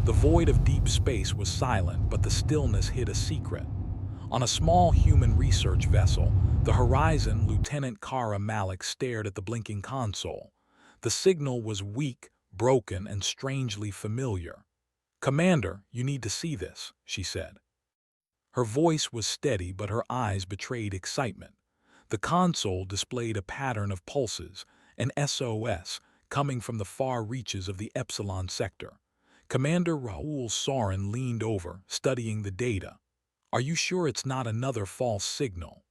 The void of deep space was silent, but the stillness hid a secret. On a small human research vessel, the Horizon, Lieutenant Kara Malik stared at the blinking console. The signal was weak, broken, and strangely familiar. "Commander, you need to see this," she said. Her voice was steady, but her eyes betrayed excitement. The console displayed a pattern of pulses, an SOS, coming from the far reaches of the Epsilon sector. Commander Raoul Sorin leaned over, studying the data. "Are you sure it's not another false signal?"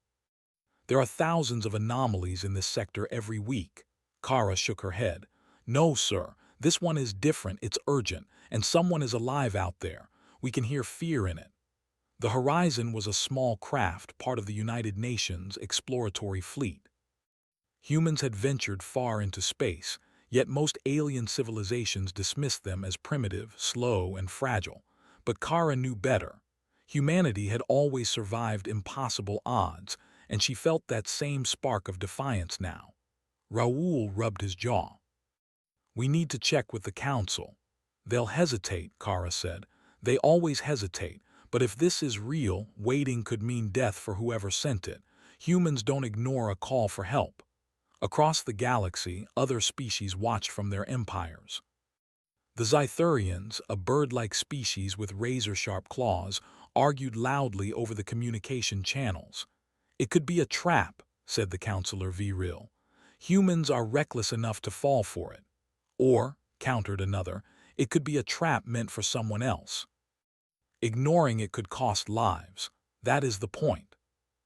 "There are thousands of anomalies in this sector every week." Kara shook her head. "No, sir. This one is different, it's urgent, and someone is alive out there. We can hear fear in it." The Horizon was a small craft, part of the United Nations exploratory fleet. Humans had ventured far into space, yet most alien civilizations dismissed them as primitive, slow, and fragile. But Kara knew better. Humanity had always survived impossible odds, and she felt that same spark of defiance now. Raoul rubbed his jaw. "We need to check with the Council." "They'll hesitate," Kara said. "They always hesitate. But if this is real, waiting could mean death for whoever sent it. Humans don't ignore a call for help." Across the galaxy, other species watched from their empires. The Zythurians, a bird-like species with razor-sharp claws, argued loudly over the communication channels. "It could be a trap," said the Counselor Viril. "Humans are reckless enough to fall for it." "Or," countered another, "it could be a trap meant for someone else. Ignoring it could cost lives. That is the point."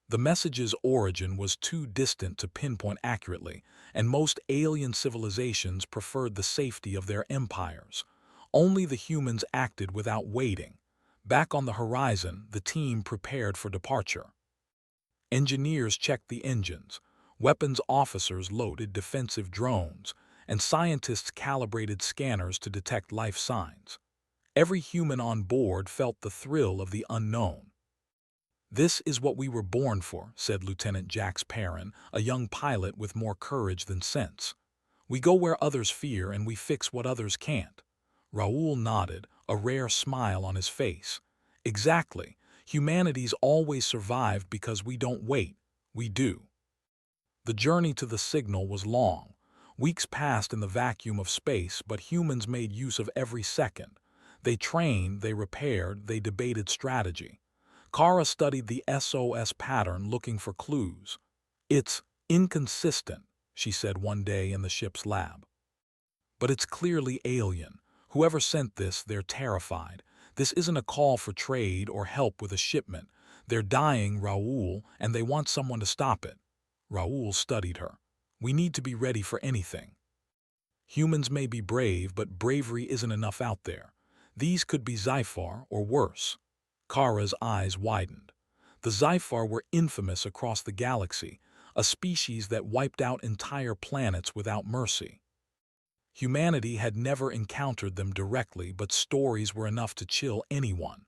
The message's origin was too distant to pinpoint accurately, and most alien civilizations preferred the safety of their empires. Only the humans acted without waiting. Back on the Horizon, the team prepared for departure. Engineers checked the engines, weapons officers loaded defensive drones, and scientists calibrated scanners to detect life signs. Every human on board felt the thrill of the unknown. "This is what we were born for," said Lieutenant Jax Perrin, a young pilot with more courage than sense. "We go where others fear and we fix what others can't." Raoul nodded, a rare smile on his face. "Exactly. Humanity's always survived because we don't wait, we do." The journey to the signal was long. Weeks passed in the vacuum of space, but humans made use of every second. They trained, they repaired, they debated strategy. Kara studied the SOS pattern, looking for clues. "It's inconsistent," she said one day in the ship's lab. "But it's clearly alien. Whoever sent this, they're terrified. This isn't a call for trade or help with a shipment. They're dying, Raoul, and they want someone to stop it." Raoul studied her. "We need to be ready for anything. Humans may be brave, but bravery isn't enough out there. These could be Zyphar or worse." Kara's eyes widened. The Zyphar were infamous across the galaxy, a species that wiped out entire planets without mercy. Humanity had never encountered them directly, but stories were enough to chill anyone.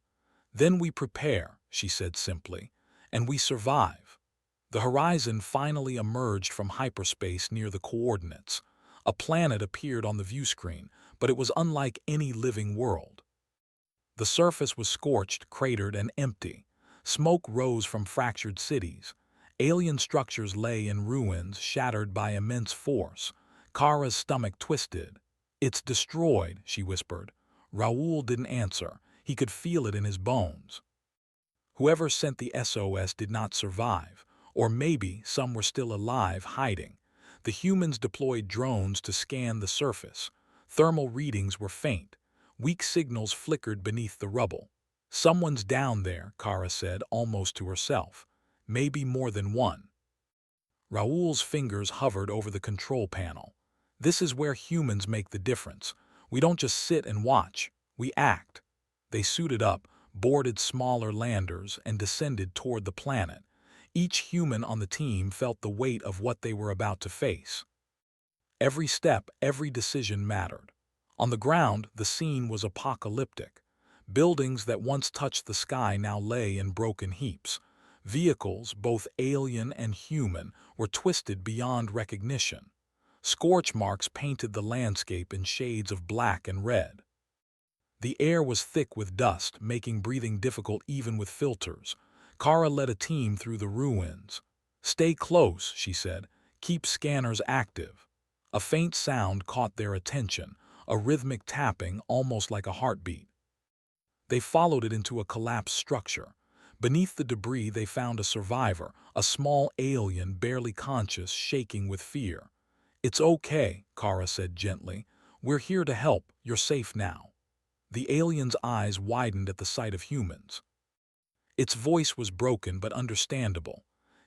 "Then we prepare," she said simply, "and we survive." The Horizon finally emerged from hyperspace near the coordinates. A planet appeared on the viewscreen, but it was unlike any living world. The surface was scorched, cratered, and empty. Smoke rose from fractured cities. Alien structures lay in ruins, shattered by immense force. Kara's stomach twisted. "It's destroyed," she whispered. Raoul didn't answer. He could feel it in his bones. Whoever sent the SOS did not survive, or maybe some were still alive, hiding. The humans deployed drones to scan the surface. Thermal readings were faint. Weak signals flickered beneath the rubble. "Someone's down there," Kara said, almost to herself. "Maybe more than one." Raoul's fingers hovered over the control panel. "This is where humans make the difference. We don't just sit and watch, we act." They suited up, boarded smaller landers, and descended toward the planet. Each human on the team felt the weight of what they were about to face. Every step, every decision mattered. On the ground, the scene was apocalyptic. Buildings that once touched the sky now lay in broken heaps. Vehicles, both alien and human, were twisted beyond recognition. Scorch marks painted the landscape in shades of black and red. The air was thick with dust, making breathing difficult even with filters. Kara led a team through the ruins. "Stay close," she said. "Keep scanners active." A faint sound caught their attention, a rhythmic tapping almost like a heartbeat. They followed it into a collapsed structure. Beneath the debris they found a survivor, a small alien barely conscious, shaking with fear. "It's okay," Kara said gently. "We're here to help. You're safe now." The alien's eyes widened at the sight of humans. Its voice was broken but understandable.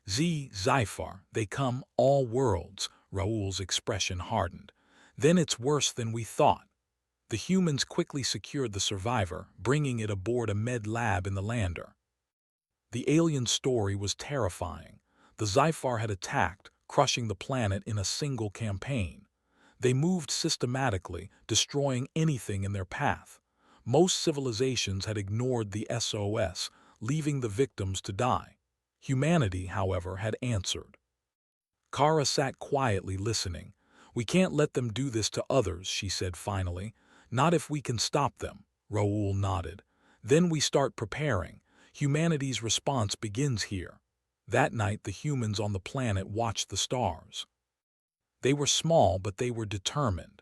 Sci-Fi, they come, all worlds." Raoul's expression hardened. "Then it's worse than we thought." The humans quickly secured the survivor, bringing it aboard a med lab in the lander. The alien story was terrifying. The Sci-Fi had attacked, crushing the planet in a single campaign. They moved systematically, destroying anything in their path. Most civilizations had ignored the SOS, leaving the victims to die. Humanity, however, had answered. Kara sat quietly listening. "We can't let them do this to others," she said finally. "Not if we can stop them." Raoul nodded. "Then we start preparing. Humanity's response begins here." That night the humans on the planet watched the stars. They were small, but they were determined.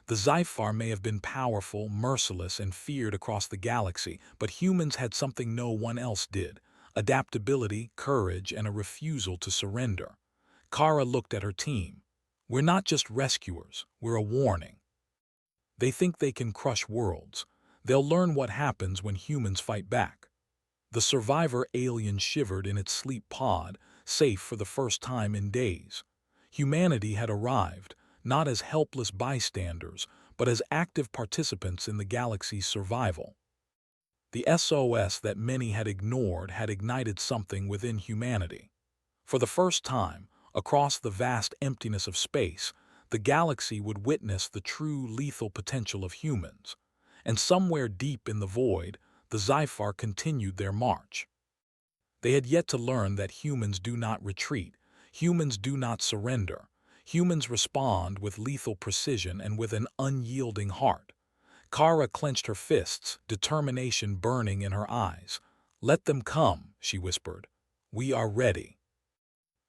The Sci-Fi may have been powerful, merciless, and feared across the galaxy, but humans had something no one else did: adaptability, courage, and a refusal to surrender. Kara looked at her team. "We're not just rescuers, we're a warning. They think they can crush worlds. They'll learn what happens when humans fight back." The survivor alien shivered in its sleep pod, safe for the first time in days. Humanity had arrived, not as helpless bystanders, but as active participants in the galaxy's survival. The SOS that many had ignored had ignited something within humanity. For the first time, across the vast emptiness of space, the galaxy would witness the true lethal potential of humans. And somewhere deep in the void, the Sci-Fi continued their march. They had yet to learn that humans do not retreat, humans do not surrender. Humans respond with lethal precision and with an unyielding heart. Kara clenched her fists, determination burning in her eyes. "Let them come," she whispered. "We are ready."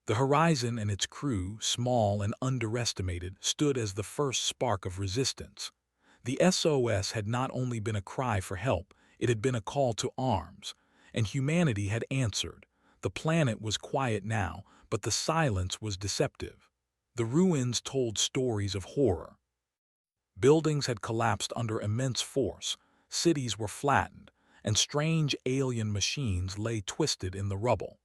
The Horizon and its crew, small and underestimated, stood as the first spark of resistance. The SOS had not only been a cry for help, it had been a call to arms. And humanity had answered. The planet was quiet now, but the silence was deceptive. The ruins told stories of horror. Buildings had collapsed under immense force, cities were flattened, and strange alien machines lay twisted in the rubble.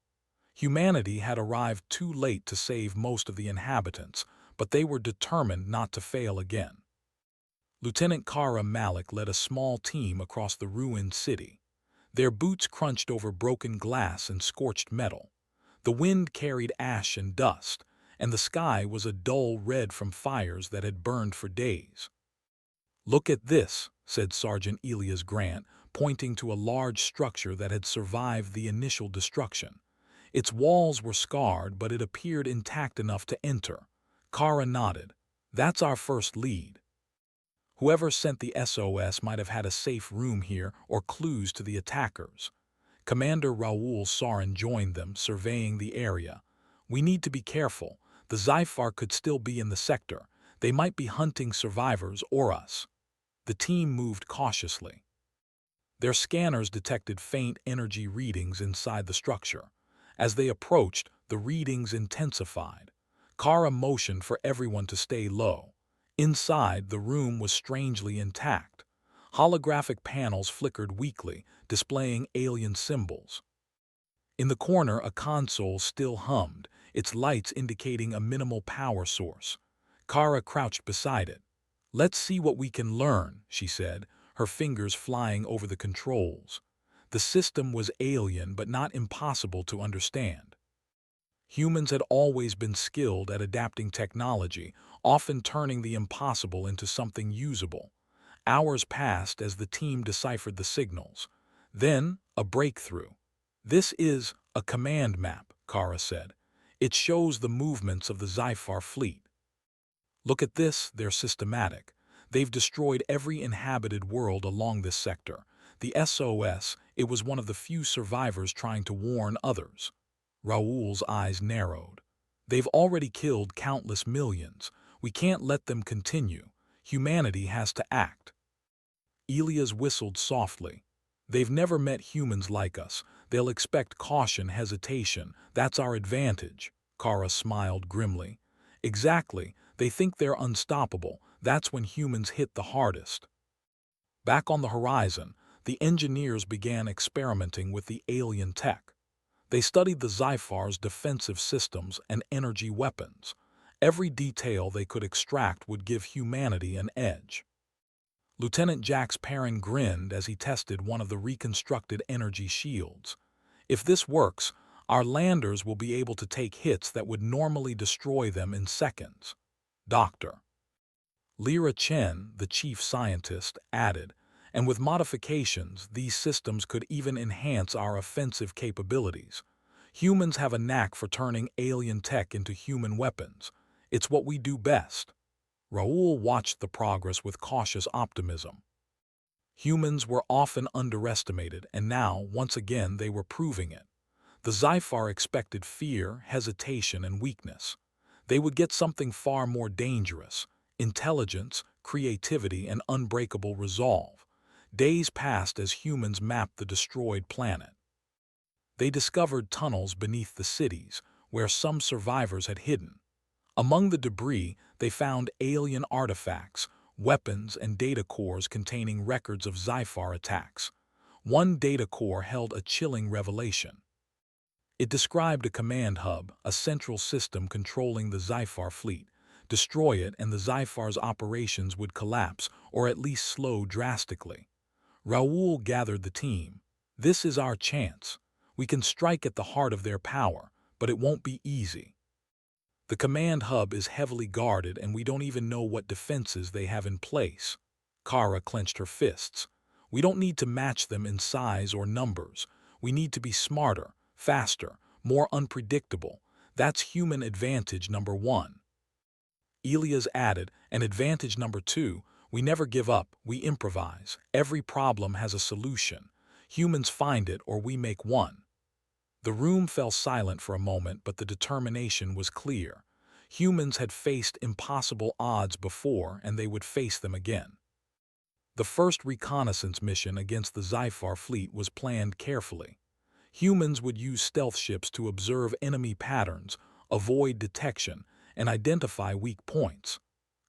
Humanity had arrived too late to save most of the inhabitants, but they were determined not to fail again. Lieutenant Kara Malik led a small team across the ruined city. Their boots crunched over broken glass and scorched metal. The wind carried ash and dust, and the sky was a dull red from fires that had burned for days. "Look at this," said Sergeant Elias Grant, pointing to a large structure that had survived the initial destruction. Its walls were scarred, but it appeared intact enough to enter. Kara nodded. "That's our first lead." Whoever sent the SOS might have had a safe room here or clues to the attackers. Commander Raoul Sarin joined them, surveying the area. "We need to be careful. The Sci-Fi could still be in the sector. They might be hunting survivors or us." The team moved cautiously. Their scanners detected faint energy readings inside the structure. As they approached, the readings intensified. Kara motioned for everyone to stay low. Inside, the room was strangely intact. Holographic panels flickered weakly, displaying alien symbols. In the corner, a console still hummed, its lights indicating a minimal power source. Kara crouched beside it. "Let's see what we can learn," she said, her fingers flying over the controls. The system was alien but not impossible to understand. Humans had always been skilled at adapting technology, often turning the impossible into something usable. Hours passed as the team deciphered the signals. Then, a breakthrough. "This is a command map," Kara said. "It shows the movements of the Sci-Fi fleet." "Look at this, they're systematic. They've destroyed every inhabited world along this sector. The SOS, it was one of the few survivors trying to warn others. Raoul's eyes narrowed. They've already killed countless millions. We can't let them continue. Humanity has to act. Elias whistled softly. They've never met humans like us. They'll expect caution, hesitation. That's our advantage. Kara smiled grimly. Exactly. They think they're unstoppable. That's when humans hit the hardest. Back on the horizon, the engineers began experimenting with the alien tech. They studied the Zyphar's defensive systems and energy weapons. Every detail they could extract would give humanity an edge. Lieutenant Jax Perrin grinned as he tested one of the reconstructed energy shields. If this works, our landers will be able to take hits that would normally destroy them in seconds. Dr. Lyra Chen, the chief scientist, added, and with modifications, these systems could even enhance our offensive capabilities. Humans have a knack for turning alien tech into human weapons. It's what we do best. Raoul watched the progress with cautious optimism. Humans were often underestimated, and now, once again, they were proving it. The Zyphar expected fear, hesitation, and weakness. They would get something far more dangerous: intelligence, creativity, and unbreakable resolve. Days passed as humans mapped the destroyed planet. They discovered tunnels beneath the cities, where some survivors had hidden. Among the debris, they found alien artifacts, weapons, and data cores containing records of Zyphar attacks. One data core held a chilling revelation. It described a command hub, a central system controlling the Zyphar fleet. Destroy it and the Zyphar's operations would collapse, or at least slow drastically. Raoul gathered the team. This is our chance. We can strike at the heart of their power, but it won't be easy. The command hub is heavily guarded and we don't even know what defenses they have in place. Kara clenched her fists. We don't need to match them in size or numbers. We need to be smarter, faster, more unpredictable. That's human advantage number one. Elias added, and advantage number two, we never give up, we improvise. Every problem has a solution. Humans find it or we make one. The room fell silent for a moment, but the determination was clear. Humans had faced impossible odds before, and they would face them again. The first reconnaissance mission against the Zyphar fleet was planned carefully. Humans would use stealth ships to observe enemy patterns, avoid detection, and identify weak points.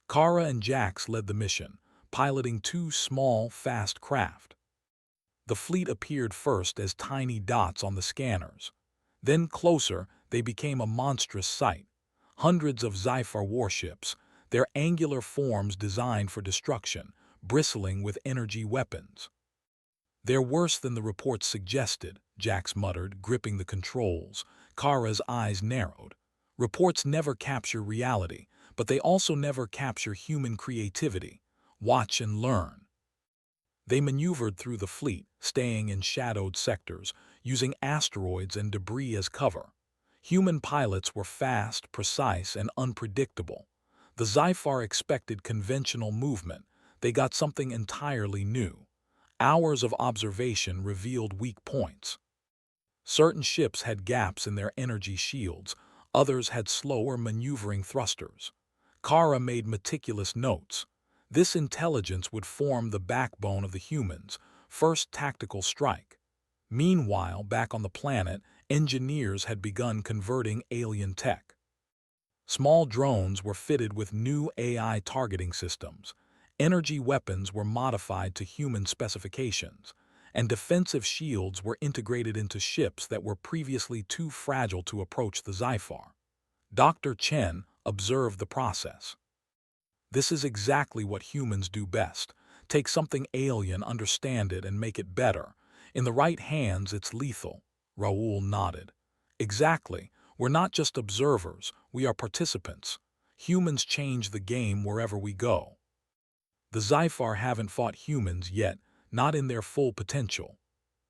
Kara and Jax led the mission, piloting two small, fast craft. The fleet appeared first as tiny dots on the scanners. Then closer, they became a monstrous sight. Hundreds of Zyphar warships, their angular forms designed for destruction, bristling with energy weapons. They're worse than the reports suggested, Jax muttered, gripping the controls. Kara's eyes narrowed. Reports never capture reality, but they also never capture human creativity. Watch and learn. They maneuvered through the fleet, staying in shadowed sectors, using asteroids and debris as cover. Human pilots were fast, precise, and unpredictable. The Zyphar expected conventional movement. They got something entirely new. Hours of observation revealed weak points. Certain ships had gaps in their energy shields, others had slower maneuvering thrusters. Kara made meticulous notes. This intelligence would form the backbone of the humans' first tactical strike. Meanwhile, back on the planet, engineers had begun converting alien tech. Small drones were fitted with new AI targeting systems. Energy weapons were modified to human specifications, and defensive shields were integrated into ships that were previously too fragile to approach the Zyphar. Dr. Chen observed the process. This is exactly what humans do best. Take something alien, understand it, and make it better. In the right hands, it's lethal. Raoul nodded. Exactly. We're not just observers, we are participants. Humans change the game wherever we go. The Zyphar haven't fought humans yet, not in their full potential.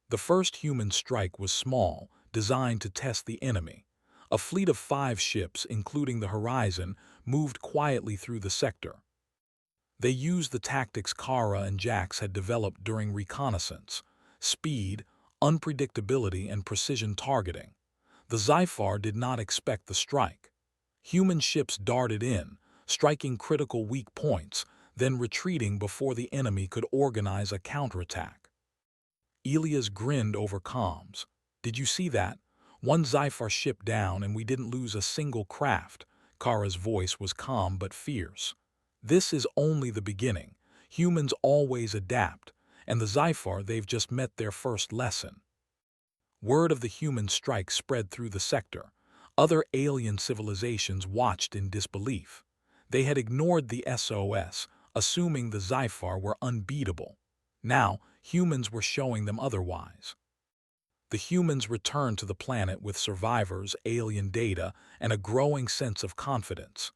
The first human strike was small, designed to test the enemy. A fleet of 5 ships, including the Horizon, moved quietly through the sector. They used the tactics Kara and Jax had developed during reconnaissance: speed, unpredictability, and precision targeting. The Sci-Fi did not expect the strike. Human ships darted in, striking critical weak points, then retreating before the enemy could organize a counterattack. Elias grinned over comms. "Did you see that? One Sci-Fi ship down and we didn't lose a single craft." Kara's voice was calm but fierce. "This is only the beginning. Humans always adapt, and the Sci-Fi, they've just met their first lesson." Word of the human strike spread through the sector. Other alien civilizations watched in disbelief. They had ignored the SOS, assuming the Sci-Fi were unbeatable. Now, humans were showing them otherwise. The humans returned to the planet with survivors, alien data, and a growing sense of confidence.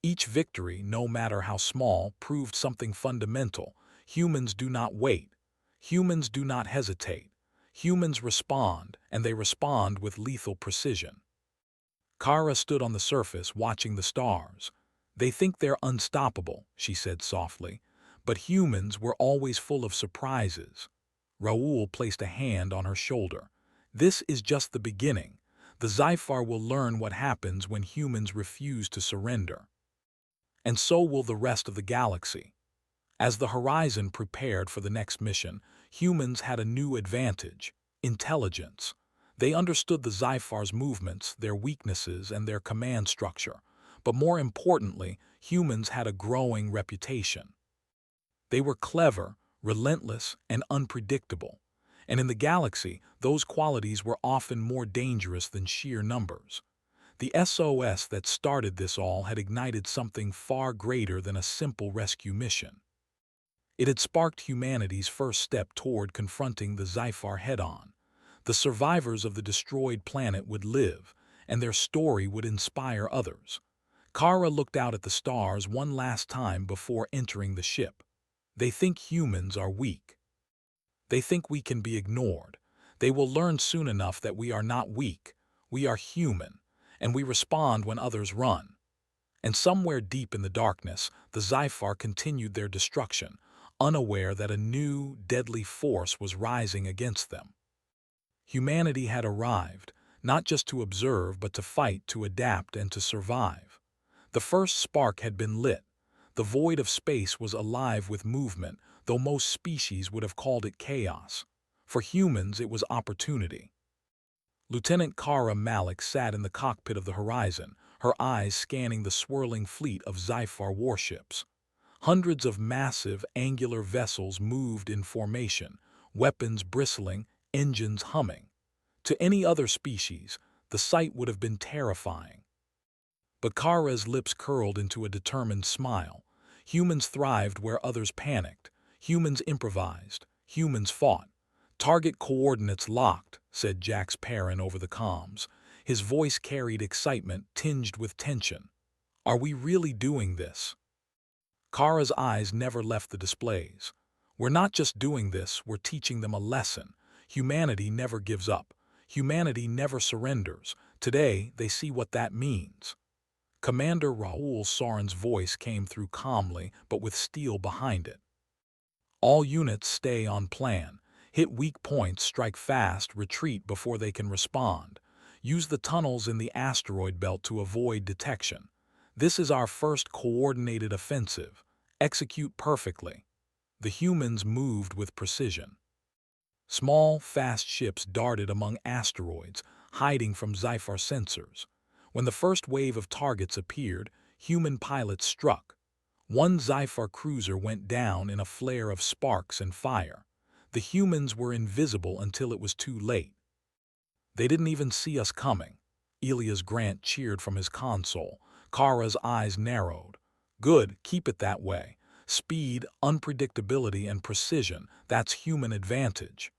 Each victory, no matter how small, proved something fundamental. Humans do not wait. Humans do not hesitate. Humans respond, and they respond with lethal precision. Kara stood on the surface, watching the stars. "They think they're unstoppable," she said softly, "but humans were always full of surprises." Raoul placed a hand on her shoulder. "This is just the beginning. The Sci-Fi will learn what happens when humans refuse to surrender. And so will the rest of the galaxy." As the Horizon prepared for the next mission, humans had a new advantage: intelligence. They understood the Sci-Fi's movements, their weaknesses, and their command structure. But more importantly, humans had a growing reputation. They were clever, relentless, and unpredictable. And in the galaxy, those qualities were often more dangerous than sheer numbers. The SOS that started this all had ignited something far greater than a simple rescue mission. It had sparked humanity's first step toward confronting the Sci-Fi head-on. The survivors of the destroyed planet would live, and their story would inspire others. Kara looked out at the stars one last time before entering the ship. "They think humans are weak. They think we can be ignored. They will learn soon enough that we are not weak. We are human, and we respond when others run." And somewhere deep in the darkness, the Sci-Fi continued their destruction, unaware that a new, deadly force was rising against them. Humanity had arrived, not just to observe but to fight, to adapt, and to survive. The first spark had been lit. The void of space was alive with movement, though most species would have called it chaos. For humans, it was opportunity. Lieutenant Kara Malik sat in the cockpit of the Horizon, her eyes scanning the swirling fleet of Sci-Fi warships. Hundreds of massive, angular vessels moved in formation, weapons bristling, engines humming. To any other species, the sight would have been terrifying. But Kara's lips curled into a determined smile. Humans thrived where others panicked. Humans improvised. Humans fought. "Target coordinates locked," said Jax Perrin over the comms. His voice carried excitement tinged with tension. "Are we really doing this?" Kara's eyes never left the displays. "We're not just doing this, we're teaching them a lesson. Humanity never gives up. Humanity never surrenders. Today, they see what that means." Commander Raoul Sorin's voice came through calmly, but with steel behind it. "All units stay on plan. Hit weak points, strike fast, retreat before they can respond. Use the tunnels in the asteroid belt to avoid detection. This is our first coordinated offensive. Execute perfectly." The humans moved with precision. Small, fast ships darted among asteroids, hiding from Sci-Fi sensors. When the first wave of targets appeared, human pilots struck. One Sci-Fi cruiser went down in a flare of sparks and fire. The humans were invisible until it was too late. "They didn't even see us coming." Elias Grant cheered from his console. Kara's eyes narrowed. "Good, keep it that way. Speed, unpredictability, and precision, that's human advantage."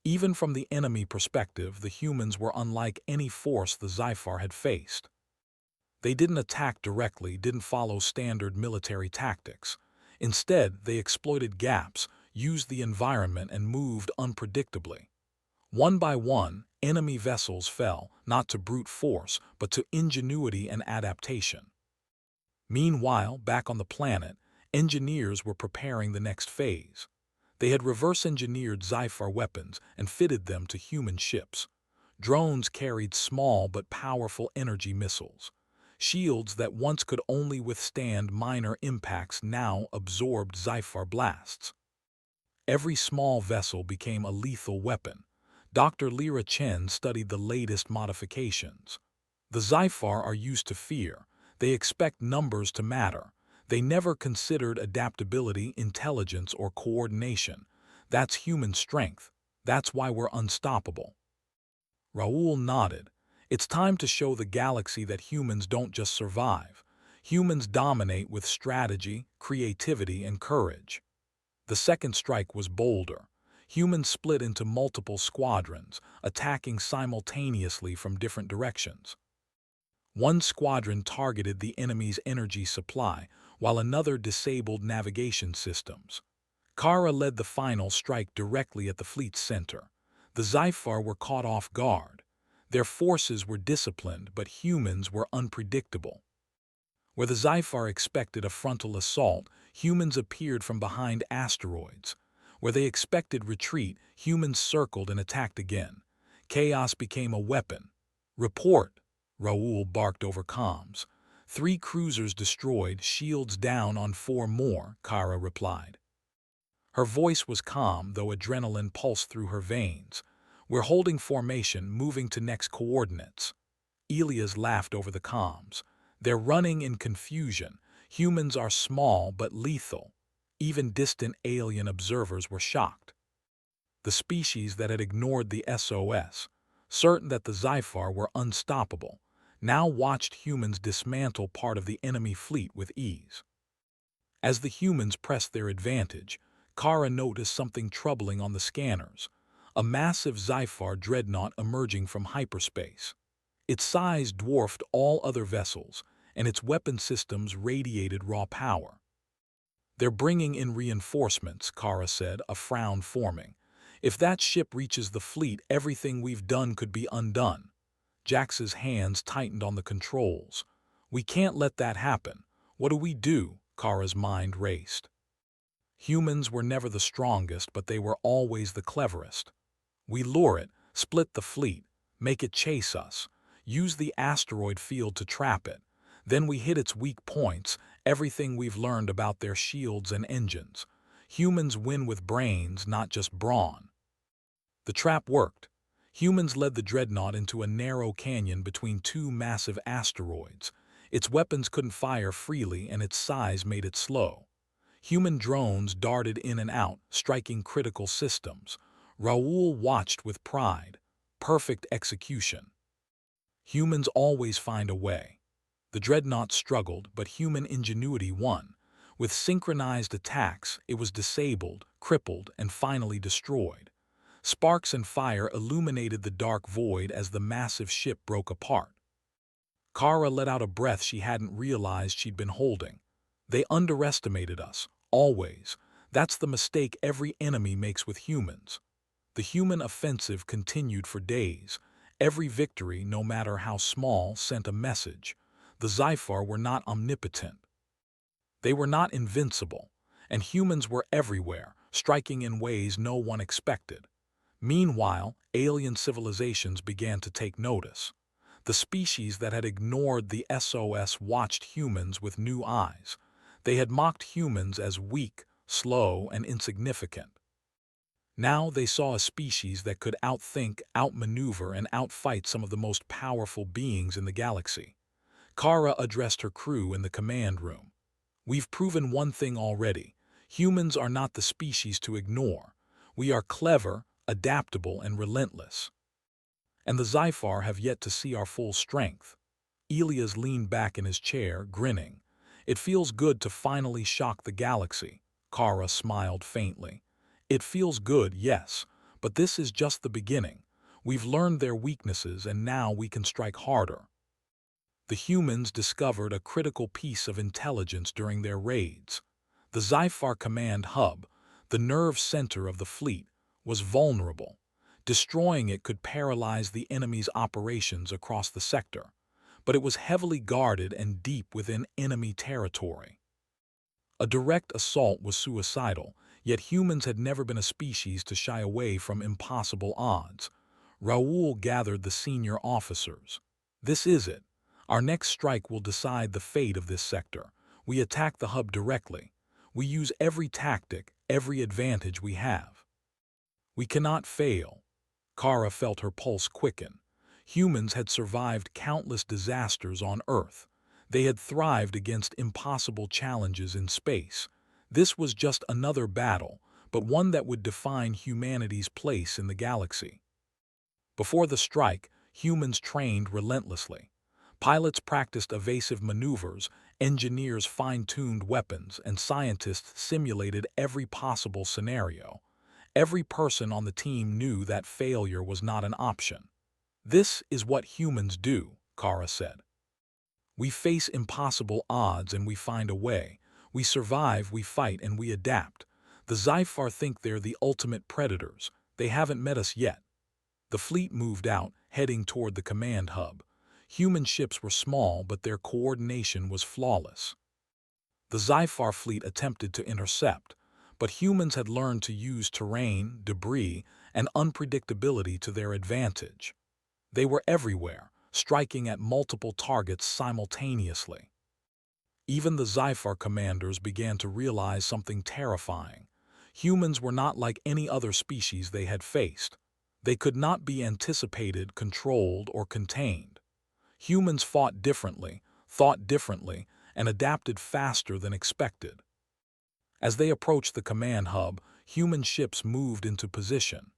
Even from the enemy perspective, the humans were unlike any force the Sci-Fi had faced. They didn't attack directly, didn't follow standard military tactics. Instead, they exploited gaps, used the environment, and moved unpredictably. One by one, enemy vessels fell, not to brute force, but to ingenuity and adaptation. Meanwhile, back on the planet, Engineers were preparing the next phase. They had reverse-engineered Sci-Fi weapons and fitted them to human ships. Drones carried small but powerful energy missiles. Shields that once could only withstand minor impacts now absorbed Sci-Fi blasts. Every small vessel became a lethal weapon. Dr. Lyra Chen studied the latest modifications. The Zyphar are used to fear. They expect numbers to matter. They never considered adaptability, intelligence, or coordination. That's human strength. That's why we're unstoppable. Raoul nodded. It's time to show the galaxy that humans don't just survive. Humans dominate with strategy, creativity, and courage. The second strike was bolder. Humans split into multiple squadrons, attacking simultaneously from different directions. One squadron targeted the enemy's energy supply, while another disabled navigation systems. Kara led the final strike directly at the fleet's center. The Zyphar were caught off guard. Their forces were disciplined, but humans were unpredictable. Where the Zyphar expected a frontal assault, humans appeared from behind asteroids. Where they expected retreat, humans circled and attacked again. Chaos became a weapon. "Report," Raoul barked over comms. "3 cruisers destroyed, shields down on 4 more," Kara replied. Her voice was calm, though adrenaline pulsed through her veins. "We're holding formation, moving to next coordinates." Elias laughed over the comms. "They're running in confusion. Humans are small but lethal." Even distant alien observers were shocked. The species that had ignored the SOS, certain that the Zyphar were unstoppable, now watched humans dismantle part of the enemy fleet with ease. As the humans pressed their advantage, Kara noticed something troubling on the scanners, a massive Zyphar dreadnought emerging from hyperspace. Its size dwarfed all other vessels, and its weapon systems radiated raw power. "They're bringing in reinforcements," Kara said, a frown forming. "If that ship reaches the fleet, everything we've done could be undone." Jax's hands tightened on the controls. "We can't let that happen. What do we do?" Kara's mind raced. Humans were never the strongest, but they were always the cleverest. "We lure it, split the fleet, make it chase us, use the asteroid field to trap it. Then we hit its weak points, everything we've learned about their shields and engines. Humans win with brains, not just brawn." The trap worked. Humans led the dreadnought into a narrow canyon between 2 massive asteroids. Its weapons couldn't fire freely, and its size made it slow. Human drones darted in and out, striking critical systems. Raoul watched with pride. Perfect execution. Humans always find a way. The dreadnought struggled, but human ingenuity won. With synchronized attacks, it was disabled, crippled, and finally destroyed. Sparks and fire illuminated the dark void as the massive ship broke apart. Kara let out a breath she hadn't realized she'd been holding. "They underestimated us, always. That's the mistake every enemy makes with humans." The human offensive continued for days. Every victory, no matter how small, sent a message. The Zyphar were not omnipotent. They were not invincible, and humans were everywhere, striking in ways no one expected. Meanwhile, alien civilizations began to take notice. The species that had ignored the SOS watched humans with new eyes. They had mocked humans as weak, slow, and insignificant. Now they saw a species that could outthink, outmaneuver, and outfight some of the most powerful beings in the galaxy. Kara addressed her crew in the command room. "We've proven one thing already. Humans are not the species to ignore. We are clever, adaptable, and relentless. And the Zyphar have yet to see our full strength." Elias leaned back in his chair, grinning. "It feels good to finally shock the galaxy." Kara smiled faintly. "It feels good, yes, but this is just the beginning. We've learned their weaknesses, and now we can strike harder." The humans discovered a critical piece of intelligence during their raids. The Zyphar command hub, the nerve center of the fleet, was vulnerable. Destroying it could paralyze the enemy's operations across the sector, but it was heavily guarded and deep within enemy territory. A direct assault was suicidal, yet humans had never been a species to shy away from impossible odds. Raoul gathered the senior officers. "This is it. Our next strike will decide the fate of this sector. We attack the hub directly. We use every tactic, every advantage we have. We cannot fail." Kara felt her pulse quicken. Humans had survived countless disasters on Earth. They had thrived against impossible challenges in space. This was just another battle, but one that would define humanity's place in the galaxy. Before the strike, humans trained relentlessly. Pilots practiced evasive maneuvers, engineers fine-tuned weapons, and scientists simulated every possible scenario. Every person on the team knew that failure was not an option. "This is what humans do," Kara said. "We face impossible odds and we find a way. We survive, we fight, and we adapt. The Sci-Fi think they're the ultimate predators. They haven't met us yet." The fleet moved out, heading toward the command hub. Human ships were small, but their coordination was flawless. The Sci-Fi fleet attempted to intercept, but humans had learned to use terrain, debris, and unpredictability to their advantage. They were everywhere, striking at multiple targets simultaneously. Even the Sci-Fi commanders began to realize something terrifying. Humans were not like any other species they had faced. They could not be anticipated, controlled, or contained. Humans fought differently, thought differently, and adapted faster than expected. As they approached the command hub, human ships moved into position.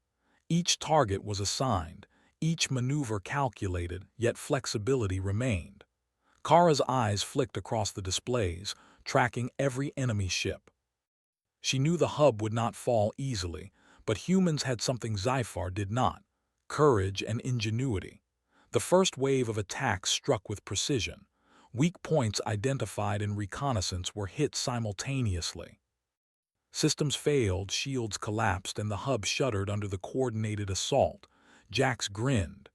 Each target was assigned, each maneuver calculated, yet flexibility remained. Kara's eyes flicked across the displays, tracking every enemy ship. She knew the hub would not fall easily, but humans had something Sci-Fi did not: courage and ingenuity. The first wave of attacks struck with precision. Weak points identified in reconnaissance were hit simultaneously. Systems failed, shields collapsed, and the hub shuddered under the coordinated assault. Jax grinned.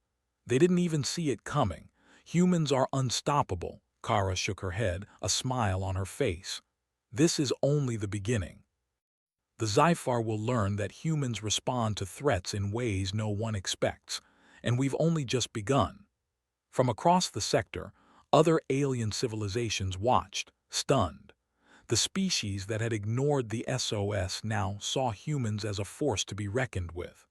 They didn't even see it coming. "Humans are unstoppable." Kara shook her head, a smile on her face. "This is only the beginning. The Sci-Fi will learn that humans respond to threats in ways no one expects, and we've only just begun." From across the sector, other alien civilizations watched, stunned. The species that had ignored the SOS now saw humans as a force to be reckoned with.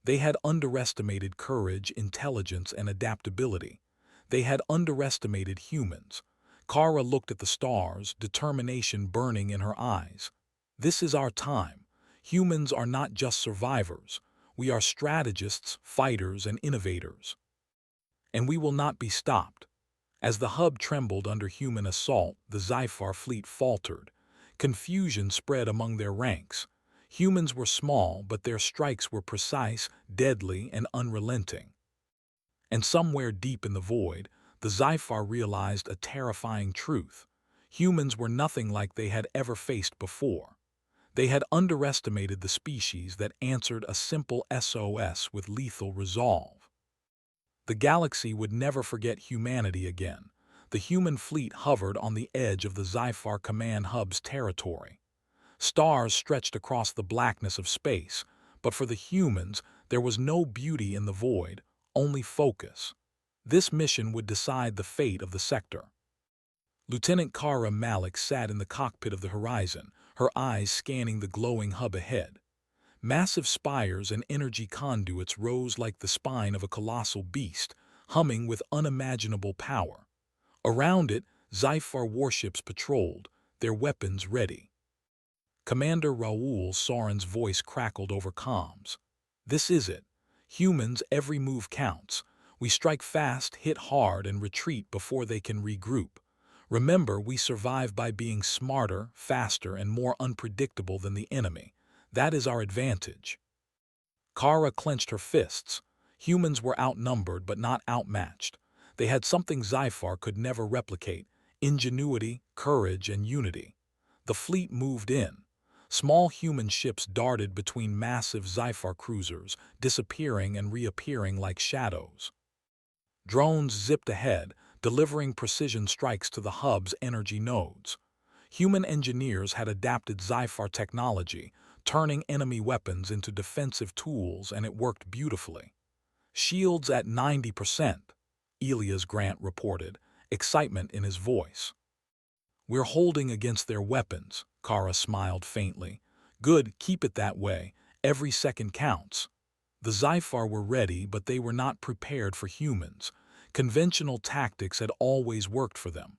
They had underestimated courage, intelligence, and adaptability. They had underestimated humans. Kara looked at the stars, determination burning in her eyes. "This is our time. Humans are not just survivors. We are strategists, fighters, and innovators. And we will not be stopped." As the hub trembled under human assault, the Sci-Fi fleet faltered. Confusion spread among their ranks. Humans were small, but their strikes were precise, deadly, and unrelenting. And somewhere deep in the void, the Sci-Fi realized a terrifying truth. Humans were nothing like they had ever faced before. They had underestimated the species that answered a simple SOS with lethal resolve. The galaxy would never forget humanity again. The human fleet hovered on the edge of the Sci-Fi command hub's territory. Stars stretched across the blackness of space, but for the humans, there was no beauty in the void, only focus. This mission would decide the fate of the sector. Lieutenant Kara Malik sat in the cockpit of the Horizon, her eyes scanning the glowing hub ahead. Massive spires and energy conduits rose like the spine of a colossal beast, humming with unimaginable power. Around it, Sci-Fi warships patrolled, their weapons ready. Commander Raoul Soren's voice crackled over comms. "This is it. Humans, every move counts. We strike fast, hit hard, and retreat before they can regroup. Remember, we survive by being smarter, faster, and more unpredictable than the enemy. That is our advantage." Kara clenched her fists. Humans were outnumbered but not outmatched. They had something Sci-Fi could never replicate: ingenuity, courage, and unity. The fleet moved in. Small human ships darted between massive Sci-Fi cruisers, disappearing and reappearing like shadows. Drones zipped ahead, delivering precision strikes to the hub's energy nodes. Human engineers had adapted Sci-Fi technology, turning enemy weapons into defensive tools, and it worked beautifully. Shields at 90%, Elias Grant reported, excitement in his voice. We're holding against their weapons, Kara smiled faintly. Good, keep it that way. Every second counts. The Sci-Fi were ready, but they were not prepared for humans. Conventional tactics had always worked for them.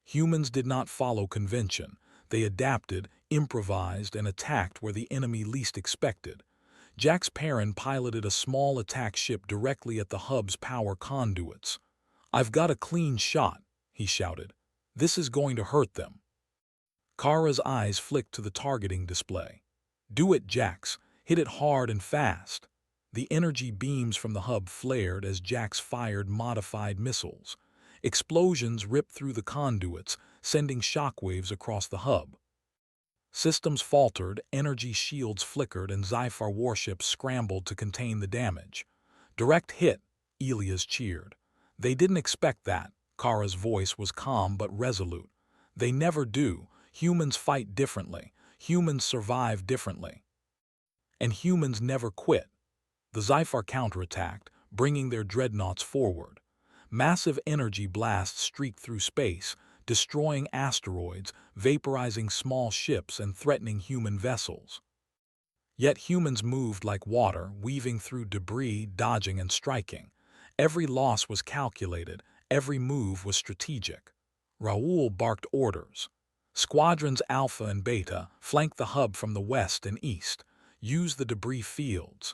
Humans did not follow convention. They adapted, improvised, and attacked where the enemy least expected. Jack's Perrin piloted a small attack ship directly at the hub's power conduits. "I've got a clean shot," he shouted. "This is going to hurt them." Kara's eyes flicked to the targeting display. "Do it, Jax. Hit it hard and fast." The energy beams from the hub flared as Jax fired modified missiles. Explosions ripped through the conduits, sending shockwaves across the hub. Systems faltered, energy shields flickered, and Sci-Fi warships scrambled to contain the damage. "Direct hit," Elias cheered. "They didn't expect that." Kara's voice was calm but resolute. "They never do. Humans fight differently. Humans survive differently. And humans never quit." The Sci-Fi counterattacked, bringing their dreadnoughts forward. Massive energy blasts streaked through space, destroying asteroids, vaporizing small ships, and threatening human vessels. Yet humans moved like water, weaving through debris, dodging and striking. Every loss was calculated, every move was strategic. Raoul barked orders. Squadrons Alpha and Beta flanked the hub from the west and east. Use the debris fields.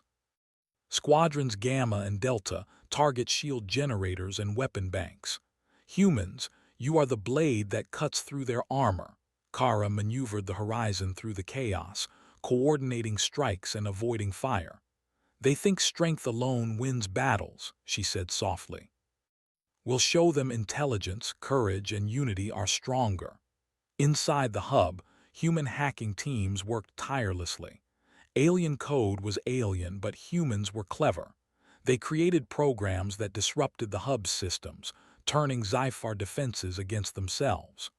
Squadrons Gamma and Delta target shield generators and weapon banks. Humans, you are the blade that cuts through their armor. Kara maneuvered the horizon through the chaos, coordinating strikes and avoiding fire. "They think strength alone wins battles," she said softly. "We'll show them intelligence, courage, and unity are stronger." Inside the hub, human hacking teams worked tirelessly. Alien code was alien, but humans were clever. They created programs that disrupted the hub's systems, turning Sci-Fi defenses against themselves.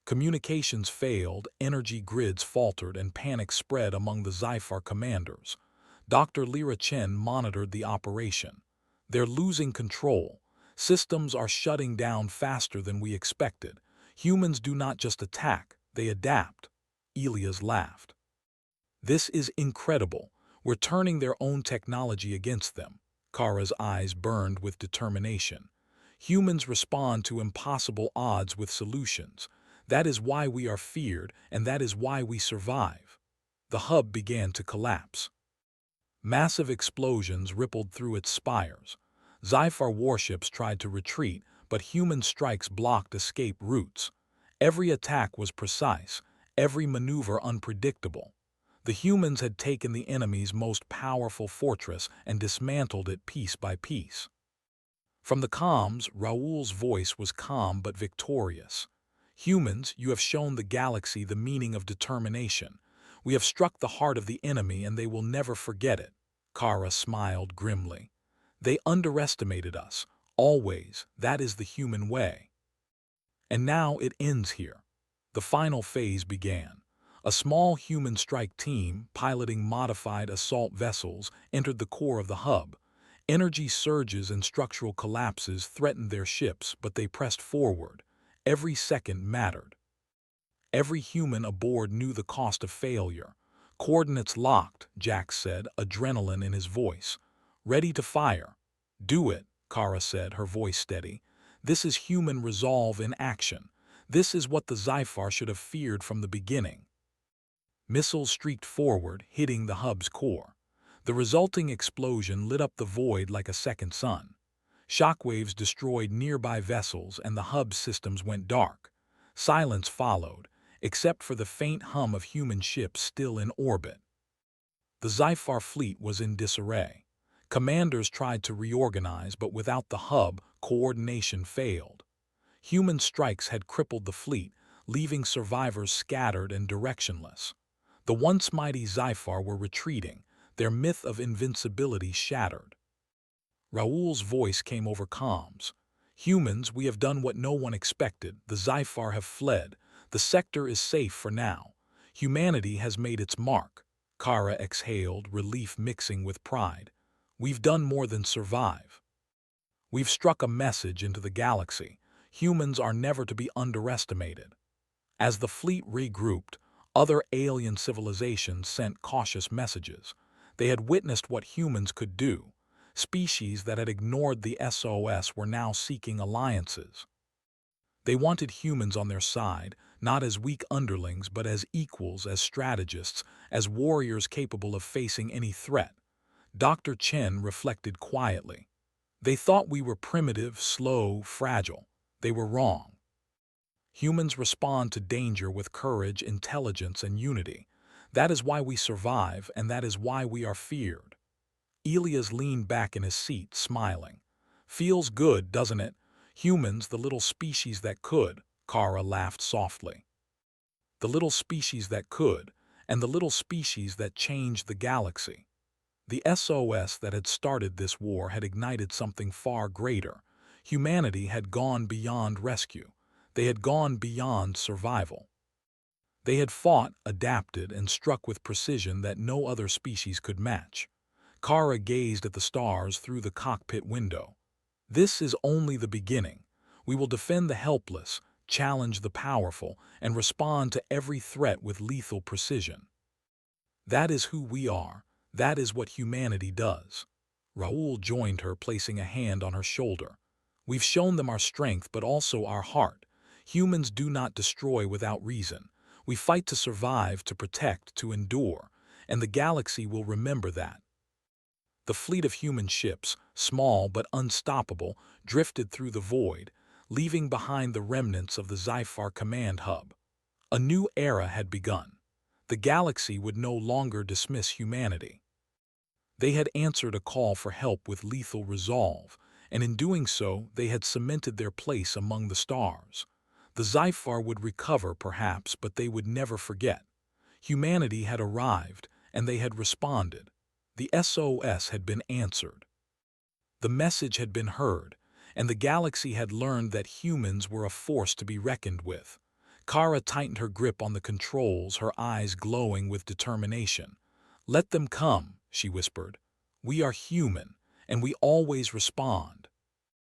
Communications failed, energy grids faltered, and panic spread among the Sci-Fi commanders. Dr. Lyra Chen monitored the operation. "They're losing control. Systems are shutting down faster than we expected. Humans do not just attack, they adapt." Elias laughed. "This is incredible. We're turning their own technology against them." Kara's eyes burned with determination. "Humans respond to impossible odds with solutions. That is why we are feared, and that is why we survive." The hub began to collapse. Massive explosions rippled through its spires. Sci-Fi warships tried to retreat, but human strikes blocked escape routes. Every attack was precise, every maneuver unpredictable. The humans had taken the enemy's most powerful fortress and dismantled it piece by piece. From the comms, Raoul's voice was calm but victorious. "Humans, you have shown the galaxy the meaning of determination. We have struck the heart of the enemy and they will never forget it." Kara smiled grimly. "They underestimated us. Always, that is the human way." And now it ends here. The final phase began. A small human strike team, piloting modified assault vessels, entered the core of the hub. Energy surges and structural collapses threatened their ships, but they pressed forward. Every second mattered. Every human aboard knew the cost of failure. "Coordinates locked," Jack said, adrenaline in his voice. "Ready to fire." "Do it," Kara said, her voice steady. "This is human resolve in action. This is what the Sci-Fi should have feared from the beginning." Missiles streaked forward, hitting the hub's core. The resulting explosion lit up the void like a second sun. Shockwaves destroyed nearby vessels and the hub's systems went dark. Silence followed, except for the faint hum of human ships still in orbit. The Sci-Fi fleet was in disarray. Commanders tried to reorganize, but without the hub, coordination failed. Human strikes had crippled the fleet, leaving survivors scattered and directionless. The once mighty Sci-Fi were retreating, their myth of invincibility shattered. Raoul's voice came over comms. "Humans, we have done what no one expected. The Sci-Fi have fled. The sector is safe for now. Humanity has made its mark. Kara exhaled, relief mixing with pride. We've done more than survive. We've struck a message into the galaxy. Humans are never to be underestimated. As the fleet regrouped, other alien civilizations sent cautious messages. They had witnessed what humans could do. Species that had ignored the SOS were now seeking alliances. They wanted humans on their side, not as weak underlings but as equals, as strategists, as warriors capable of facing any threat. Dr. Chen reflected quietly. They thought we were primitive, slow, fragile. They were wrong. Humans respond to danger with courage, intelligence, and unity. That is why we survive, and that is why we are feared. Elias leaned back in his seat, smiling. Feels good, doesn't it? Humans, the little species that could, Kara laughed softly. The little species that could, and the little species that changed the galaxy. The SOS that had started this war had ignited something far greater. Humanity had gone beyond rescue. They had gone beyond survival. They had fought, adapted, and struck with precision that no other species could match. Kara gazed at the stars through the cockpit window. This is only the beginning. We will defend the helpless, challenge the powerful, and respond to every threat with lethal precision. That is who we are. That is what humanity does. Raoul joined her, placing a hand on her shoulder. We've shown them our strength, but also our heart. Humans do not destroy without reason. We fight to survive, to protect, to endure, and the galaxy will remember that. The fleet of human ships, small but unstoppable, drifted through the void, leaving behind the remnants of the Sci-Fi command hub. A new era had begun. The galaxy would no longer dismiss humanity. They had answered a call for help with lethal resolve, and in doing so, they had cemented their place among the stars. The Sci-Fi would recover, perhaps, but they would never forget. Humanity had arrived, and they had responded. The SOS had been answered. The message had been heard, and the galaxy had learned that humans were a force to be reckoned with. Kara tightened her grip on the controls, her eyes glowing with determination. Let them come, she whispered. We are human, and we always respond.